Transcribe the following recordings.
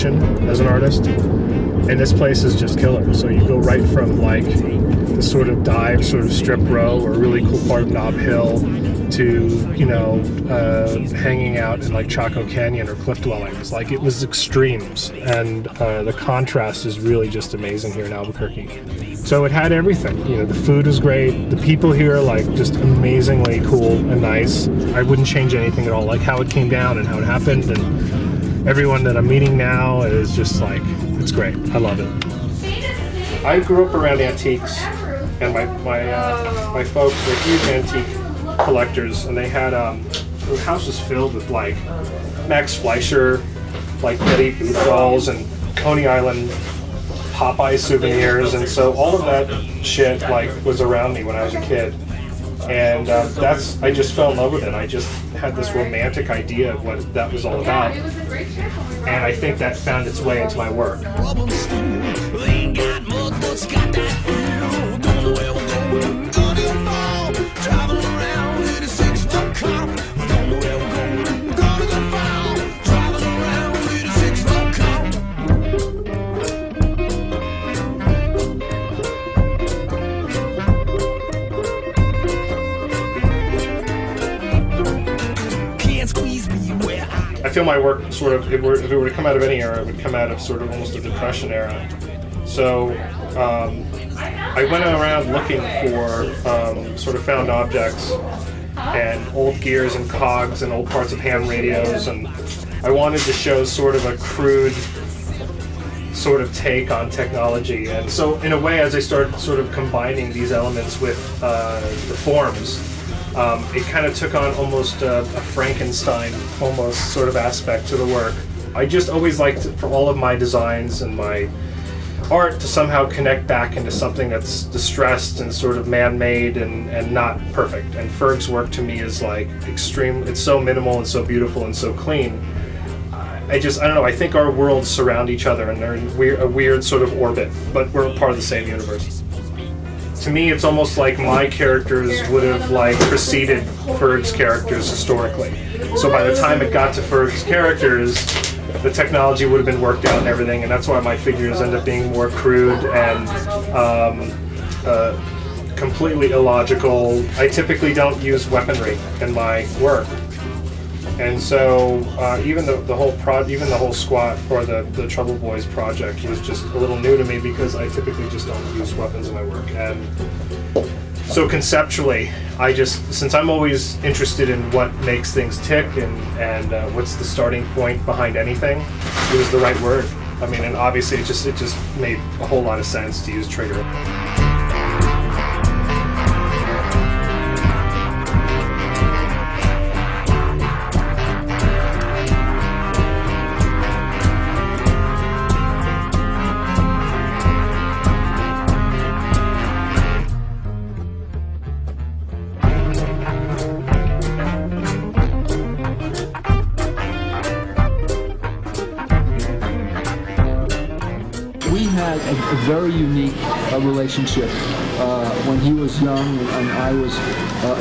progression as an artist. And this place is just killer. So you go right from like the sort of dive, sort of strip row, or a really cool part of Knob Hill, to, you know, hanging out in like Chaco Canyon or cliff dwellings. Like, it was extremes, and the contrast is really just amazing here in Albuquerque. So it had everything. You know, the food was great. The people here, like, just amazingly cool and nice. I wouldn't change anything at all. Like how it came down and how it happened, and everyone that I'm meeting now is just like, it's great. I love it. I grew up around antiques, and my folks were huge antique collectors, and they had the house was filled with like Max Fleischer, like Betty Boop dolls, and Coney Island Popeye souvenirs, and so all of that shit like was around me when I was a kid, and I just fell in love with it. I just had this romantic idea of what that was all about, and I think that found its way into my work. I feel my work sort of, if it were to come out of any era, it would come out of sort of almost a Depression era. So I went around looking for sort of found objects and old gears and cogs and old parts of ham radios, and I wanted to show sort of a crude sort of take on technology. And so in a way, as I started sort of combining these elements with the forms, it kind of took on almost a Frankenstein almost sort of aspect to the work. I just always liked, for all of my designs and my art, to somehow connect back into something that's distressed and sort of man-made and not perfect. And Ferg's work to me is like extreme. It's so minimal and so beautiful and so clean. I don't know, I think our worlds surround each other, and they're in a weird sort of orbit, but we're part of the same universe. To me, it's almost like my characters would have like preceded Ferg's characters historically. So by the time it got to Ferg's characters, the technology would have been worked out and everything, and that's why my figures end up being more crude and completely illogical. I typically don't use weaponry in my work, and so even the whole squat or the Trouble Boys project was just a little new to me, because I typically just don't use weapons in my work. And so conceptually, since I'm always interested in what makes things tick and what's the starting point behind anything, it was the right word. I mean, and obviously it just made a whole lot of sense to use trigger. We had a very unique relationship when he was young and I was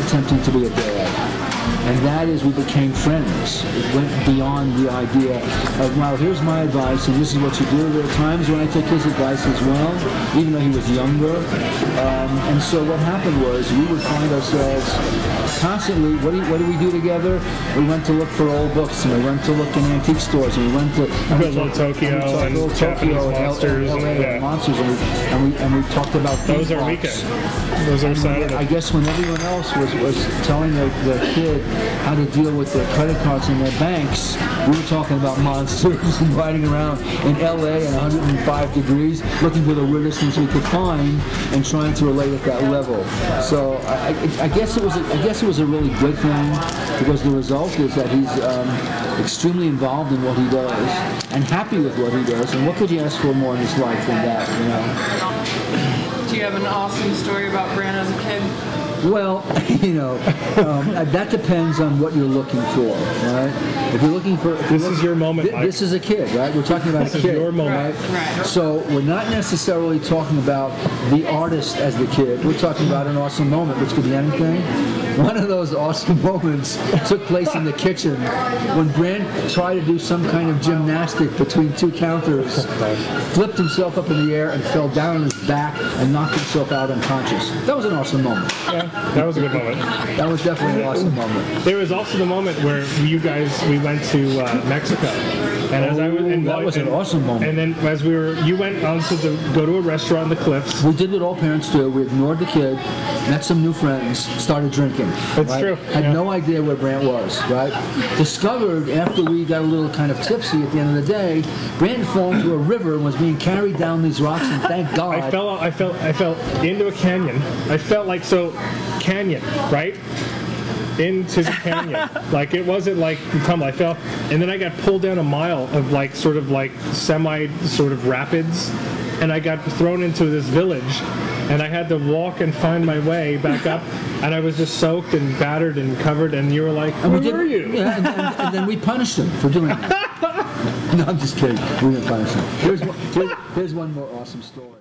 attempting to be a dad. And that is, we became friends. It went beyond the idea of, well, here's my advice and this is what you do. There are times when I took his advice as well, even though he was younger. And so what happened was, we would find ourselves constantly, what do we do together? We went to look for old books, and we went to look in antique stores, and we went to Little Tokyo and Monsters, and Monsters, and we talked about those are weekends. Those are Saturday. I guess when everyone else was telling their kid how to deal with their credit cards and their banks, we were talking about monsters and riding around in LA at 105 degrees, looking for the weirdest things we could find and trying to relate at that level. So I guess it was a really good thing, because the result is that he's extremely involved in what he does and happy with what he does. And what could you ask for more in his life than that, you know? Do you have an awesome story about Brandt as a kid? Well, you know, that depends on what you're looking for, right? If you're looking for... This is your moment, Mike. This is a kid, right? We're talking about a kid. This is your moment. Right? So we're not necessarily talking about the artist as the kid. We're talking about an awesome moment, which could be anything. One of those awesome moments took place in the kitchen when Brandt tried to do some kind of gymnastic between two counters, flipped himself up in the air and fell down on his back and knocked himself out unconscious. That was an awesome moment. Yeah, that was a good moment. That was definitely an awesome moment. There was also the moment where we went to Mexico. And as I was, that was an awesome moment. And then as you went on to go to a restaurant on the cliffs. We did what all parents do. We ignored the kid, met some new friends, started drinking. That's right? true. Had no idea where Brandt was, right? Discovered after we got a little kind of tipsy at the end of the day, Brandt had fallen into a river and was being carried down these rocks, and thank God. I fell into a canyon. I felt like canyon, right? Into the canyon. Like it wasn't like tumble. I fell, and then I got pulled down a mile of semi rapids, and I got thrown into this village, and I had to walk and find my way back up, and I was just soaked and battered and covered, and you were like, where were you? Yeah, and then we punished him for doing that. No, I'm just kidding. We didn't punish him. Here's one more awesome story.